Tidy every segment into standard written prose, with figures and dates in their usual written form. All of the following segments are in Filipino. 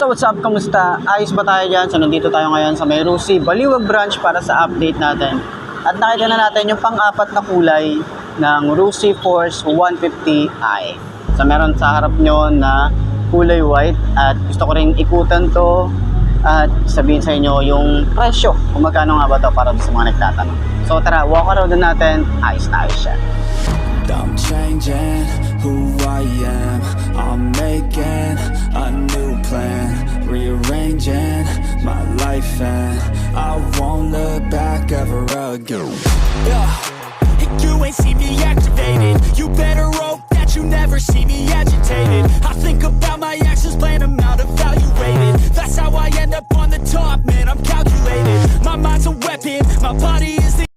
So what's up, kamusta? Ayos ba tayo dyan? So nandito tayo ngayon sa may Rusi Baliwag branch para sa update natin. At nakita na natin yung pang-apat na kulay ng Rusi Force 150i. So meron sa harap nyo na kulay white at gusto ko rin ikutan to at sabihin sa inyo yung presyo kung magkano nga ba to para sa mga nagtatanong. So tara, walk around natin. Ayos na ayos siya. I'm changing who I am. I'm making a new plan, rearranging my life, and I won't look back ever again. You ain't see me activated. You better hope that you never see me agitated. I think about my actions, plan them out, evaluated. That's how I end up on the top, man, I'm calculated. My mind's a weapon, my body is the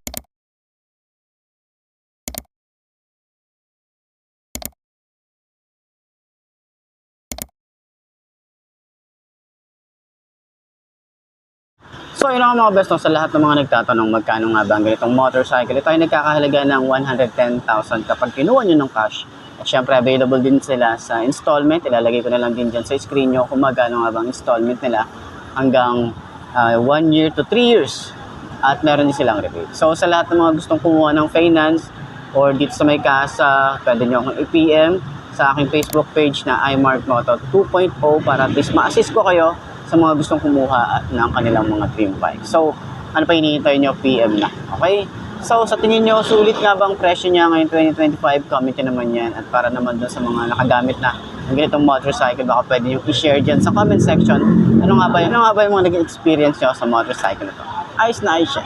So yun ang mga best no, sa lahat ng mga nagtatanong magkano nga ba ang ganitong motorcycle. Ito ay nagkakahalaga ng 110,000 kapag kinuha nyo ng cash. At syempre available din sila sa installment. Ilalagay ko na lang din dyan sa screen nyo kung magkano nga ba ang installment nila hanggang 1 year to 3 years. At meron din silang rebate. So sa lahat ng mga gustong kumuha ng finance or dito sa may casa, pwede nyo akong i-PM sa aking Facebook page na iMarkMoto 2.0 para at least ma-assist ko kayo sa mga gustong kumuha ng kanilang mga dream bike. So, ano pa hinihintay nyo? PM na. Okay? So, sa tingin nyo, sulit nga bang presyo niya ngayon 2025? Comment nyo naman yan. At para naman dun sa mga nakagamit na ng ganitong motorcycle, baka pwede nyo i-share dyan sa comment section. Ano nga ba yung mga naging experience nyo sa motorcycle na to? Ayos na ayos siya.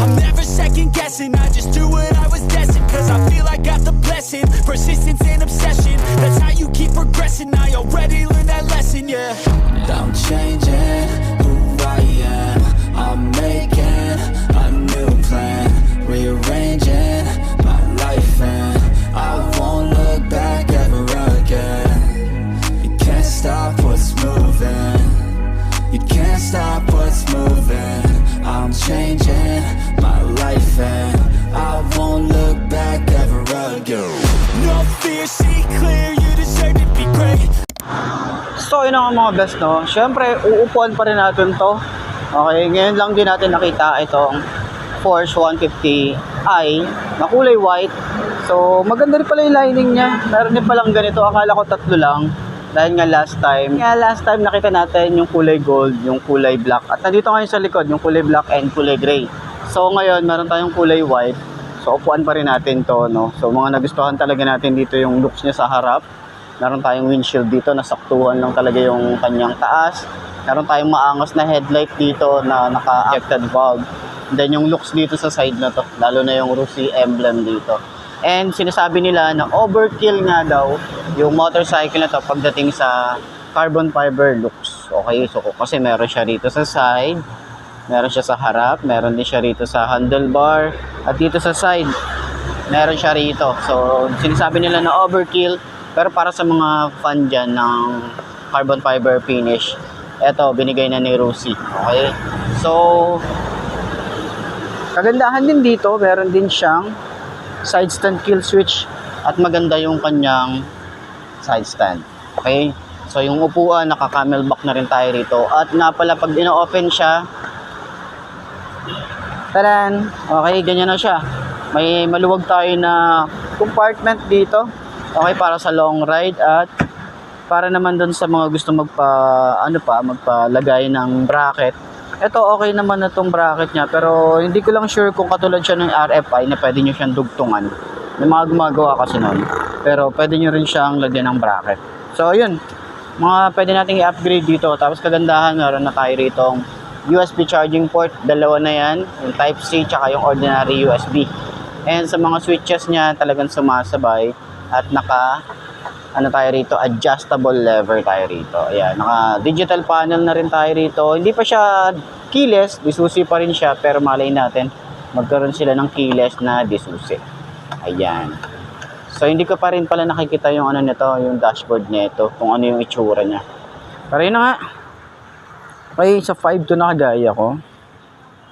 I'm never second guessing, I just do what I was destined. Cause I feel I got the blessing, persistence and obsession. That's how you keep progressing, I already learned that lesson, yeah. I'm changing who I am, I'm making a new plan, rearranging my life, and I won't look back ever again. You can't stop what's moving, you can't stop what's moving. I'm changing my life and I won't look back ever again. No fear, see clear, you deserve to be great. So yun ang mga best no. Siyempre uupuan pa rin natin to. Okay, ngayon lang din natin nakita itong Force 150i na kulay white. So maganda rin pala yung lining niya. Meron din palang ganito, akala ko tatlo lang. Dahil nga last time nakita natin yung kulay gold, yung kulay black. At nandito ngayon sa likod, yung kulay black and kulay gray. So ngayon, meron tayong kulay white. So upuan pa rin natin to, no? So mga nagustuhan talaga natin dito yung looks niya sa harap. Meron tayong windshield dito, nasaktuhan lang talaga yung kanyang taas. Meron tayong maangas na headlight dito na naka-ejected valve. And then yung looks dito sa side na to, lalo na yung Rusi emblem dito. And sinasabi nila na overkill nga daw yung motorcycle na to pagdating sa carbon fiber looks. Okay, so kasi meron siya rito sa side, meron siya sa harap, meron din siya rito sa handlebar, at dito sa side, meron siya rito. So sinasabi nila na overkill, pero para sa mga fan dyan ng carbon fiber finish, eto, binigay na ni Rusi. Okay, so kagandahan din dito, meron din siyang side stand kill switch at maganda yung kanyang side stand. Okay? So yung upuan, naka-camelback na rin tayo rito. At nga pala, pag ino-open siya, taran! Okay, ganyan na siya. May maluwag tayo na compartment dito. Okay, para sa long ride at para naman dun sa mga gusto magpalagay ng bracket. Ito okay naman na itong bracket niya, pero hindi ko lang sure kung katulad siya ng RFI na pwede nyo siyang dugtungan. May mga gumagawa kasi nun, pero pwede nyo rin siyang lagyan ng bracket. So yun, mga pwede nating i-upgrade dito. Tapos kagandahan, meron na tayo rito USB charging port, dalawa na yan, yung Type-C tsaka yung ordinary USB. And sa mga switches niya talagang sumasabay at tayo rito, adjustable lever tayo rito. Ayan, naka digital panel na rin tayo rito. Hindi pa siya keyless, disusi pa rin siya, pero malay natin magkaroon sila ng keyless na disusi. Ayan. So hindi ko pa rin pala nakikita yung nito, yung dashboard nito, kung ano yung itsura niya. Pero yun na nga. Okay, sa 5 to nakagaya ko.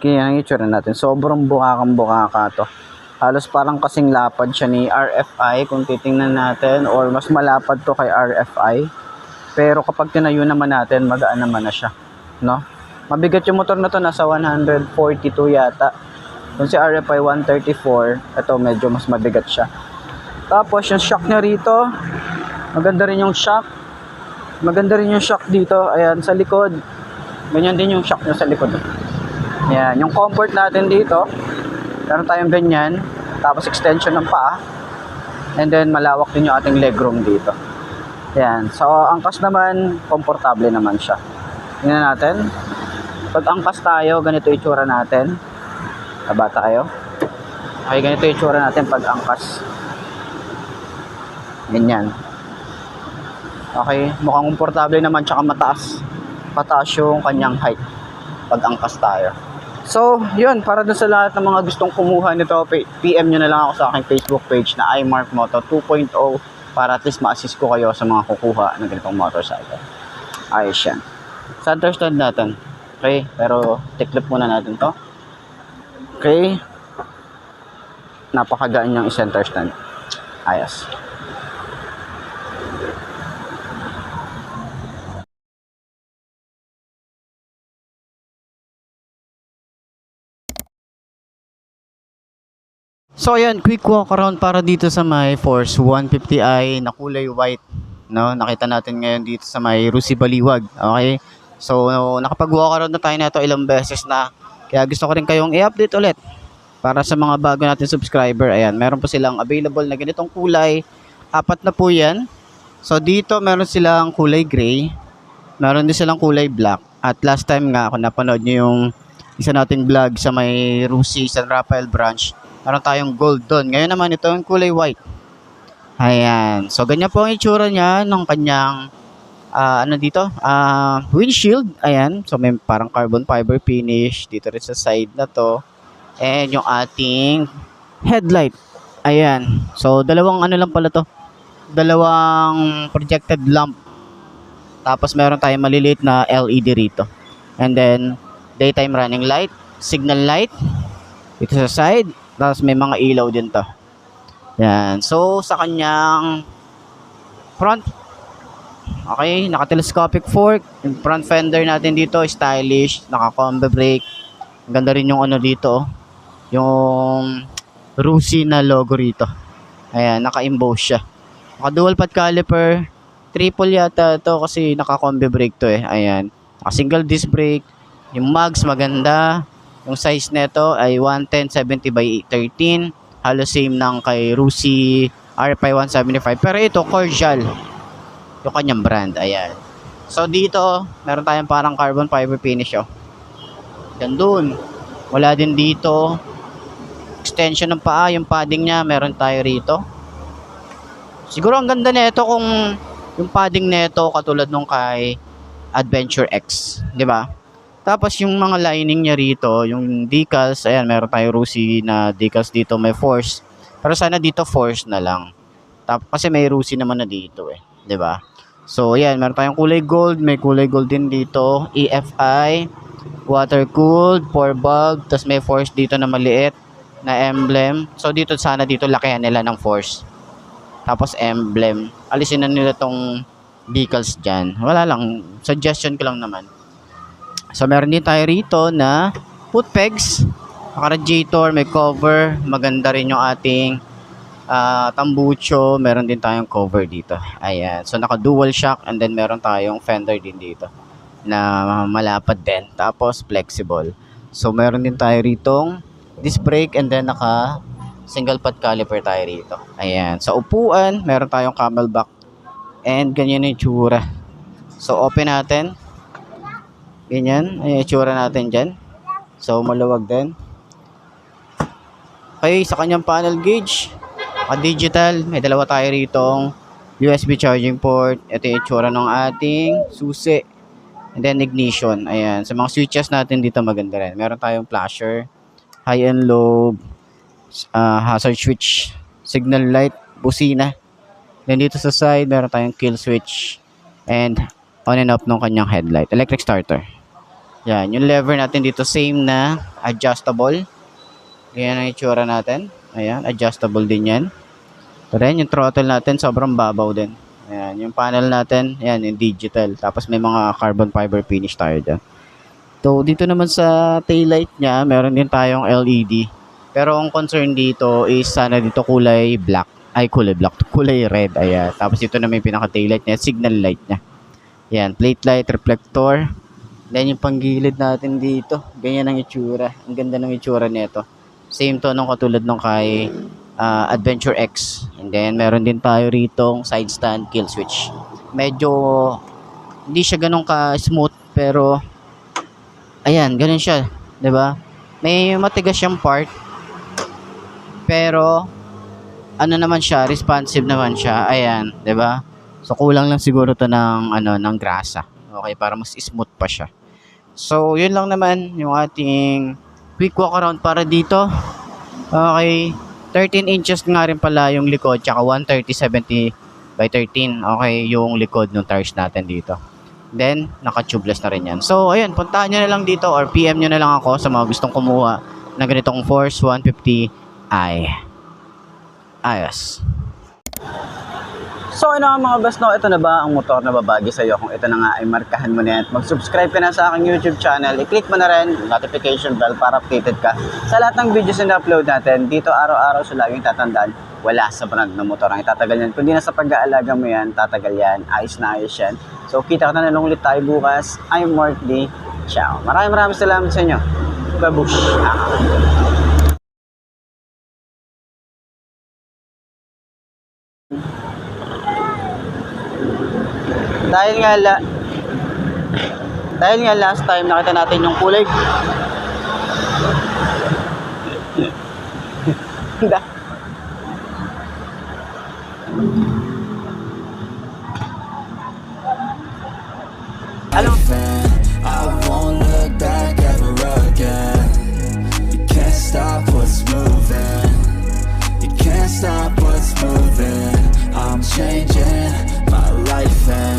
Kaya yung itsura natin, sobrang bukakang-bukaka to. Halos parang kasing lapad siya ni RFI kung titingnan natin, or mas malapad to kay RFI. Pero kapag tinayo naman natin, magaan naman na siya, no? Mabigat yung motor na to, nasa 142 yata. Yung si RFI 134, ito medyo mas mabigat siya. Tapos yung shock niya rito, maganda rin yung shock. Maganda rin yung shock dito, ayan, sa likod. Ganyan din yung shock niya sa likod. Ayan, yung comfort natin dito, meron tayong ganyan. Tapos extension ng paa. And then malawak din yung ating legroom dito. Ayan, so angkas naman, komportable naman siya. Tingnan natin. Pag angkas tayo, ganito yung itsura natin. Baba tayo. Okay, ganito yung itsura natin pag angkas. Ganyan. Okay, mukhang komportable naman, tsaka mataas. Pataas yung kanyang height pag angkas tayo. So, yun, para dun sa lahat ng mga gustong kumuha nito, PM nyo na lang ako sa aking Facebook page na iMark Moto 2.0 para at least ma-assist ko kayo sa mga kukuha ng ganitong motorcycle. Ayos yan. Center stand natin. Okay, pero tiklop muna natin to. Okay. Napakagaan niyang i-center stand. Ayos. So ayan, quick walk around para dito sa may Force 150i na kulay white, no? Nakita natin ngayon dito sa may Rusi Baliwag. Okay? So nakapag-walk around na tayo nito ilang beses na. Kaya gusto ko rin kayong i-update ulit para sa mga bago natin subscriber. Ayan, meron po silang available na ganitong kulay. 4 na po 'yan. So dito meron silang kulay gray, meron din silang kulay black. At last time nga kung napanood niyo yung isa nating vlog sa may Rusi San Rafael branch, meron tayong gold doon. Ngayon naman ito yung kulay white. Ayan. So ganyan po ang itsura niya ng kanyang windshield. Ayan. So may parang carbon fiber finish dito rin sa side na to. And yung ating headlight. Ayan. So dalawang ano lang pala to. Dalawang projected lamp. Tapos meron tayong maliliit na LED rito. And then daytime running light, signal light dito sa side. Tapos may mga ilaw din to. Yan. So, sa kanyang front, okay, naka-telescopic fork. Yung front fender natin dito, stylish. Naka-combi brake. Ang ganda rin yung ano dito. Yung Rusi na logo rito. Ayan, naka-emboss siya. Naka-dual pad caliper. Triple yata to kasi naka-combi brake to eh. Ayan. Naka-single disc brake. Yung mags maganda. Yung size nito ay 110/70 by 13. Halos same ng kay Rusi RFI 175. Pero ito, Cordial. Yung kanyang brand. Ayan. So, dito, meron tayong parang carbon fiber finish. Oh. Yan dun. Wala din dito. Extension ng paa. Yung padding niya, meron tayo rito. Siguro ang ganda nito kung yung padding nito katulad nung kay Adventure X. Diba? Tapos yung mga lining niya rito, yung decals, ayan, meron tayo Rusi na decals dito, may Force. Pero sana dito Force na lang. Kasi may Rusi naman na dito eh, 'di ba? So, ayan, meron tayong kulay gold, may kulay gold din dito, EFI, water cooled, 4 bulb, tapos may Force dito na maliit na emblem. So, dito sana dito lakihan nila ng Force. Tapos emblem. Alisin na nila tong decals diyan. Wala lang, suggestion ko lang naman. So, meron din tayo rito na foot pegs, naka-radiator, may cover. Maganda rin yung ating tambucho. Meron din tayong cover dito. Ayan. So, naka-dual shock and then meron tayong fender din dito na malapad din. Tapos, flexible. So, meron din tayo ritong disc brake and then naka-single pad caliper tayo rito. Ayan. Sa upuan, meron tayong camelback and ganyan yung tsura. So, open natin. Ganyan, ay itsura natin dyan. So, maluwag din. Okay, sa kanyang panel gauge, digital, may dalawa tayo ritong USB charging port. Ito yung itsura ng ating susi. And then ignition. Ayan, sa mga switches natin dito maganda rin. Meron tayong flasher, high and low, hazard switch, signal light, busina. Then dito sa side, meron tayong kill switch and on and off ng kanyang headlight. Electric starter. Yan, yung lever natin dito same na adjustable. Ganyan ang itsura natin. Ayan, adjustable din yan. Pero yan, yung throttle natin sobrang babaw din. Ayan, yung panel natin, ayan, yung digital. Tapos may mga carbon fiber finish tayo dyan. So, dito naman sa taillight niya, meron din tayong LED. Pero ang concern dito is sana dito kulay black. Ay, kulay black. Kulay red. Ayan. Tapos ito naman yung pinaka-taillight niya, signal light niya. Ayan, plate light, reflector. Then yung panggilid natin dito, ganyan ang itsura. Ang ganda ng itsura nito. Same to nung katulad nung kay Adventure X. And then meron din tayo rito side stand kill switch. Medyo hindi siya ganun ka-smooth pero ayan, ganun siya, 'di ba? May matigas siyang part pero ano naman siya, responsive naman siya. Ayan, 'di ba? So kulang lang siguro to ng ng grasa. Okay, para mas smooth pa siya. So, yun lang naman yung ating quick walk around para dito. Okay, 13 inches nga rin pala yung likod, tsaka 130/70 by 13. Okay, yung likod ng tires natin dito. Then, naka-tubeless na rin yan. So, ayun, puntahan nyo na lang dito or PM nyo na lang ako sa mga gustong kumuha ng ganitong Force 150i. Ayos. So, ano nga mga best, no? Ito na ba ang motor na babagi sa'yo? Kung ito na nga ay markahan mo na yan, mag-subscribe ka na sa aking YouTube channel, i-click mo na rin yung notification bell para updated ka sa lahat ng videos na upload natin. Dito araw-araw so laging tatandaan, wala sa brand ng motor ang itatagal yan. Kundi na sa pag-aalaga mo yan, tatagal yan, ayos na ayos yan. So, kita ka na lang ulit tayo bukas. I'm Mark D. Ciao. Maraming salamat sa inyo. Babush. Dahil nga last time nakita natin yung kulay ano? I won't look back ever again. You can't stop what's moving. You can't stop what's moving. I'm changing my life and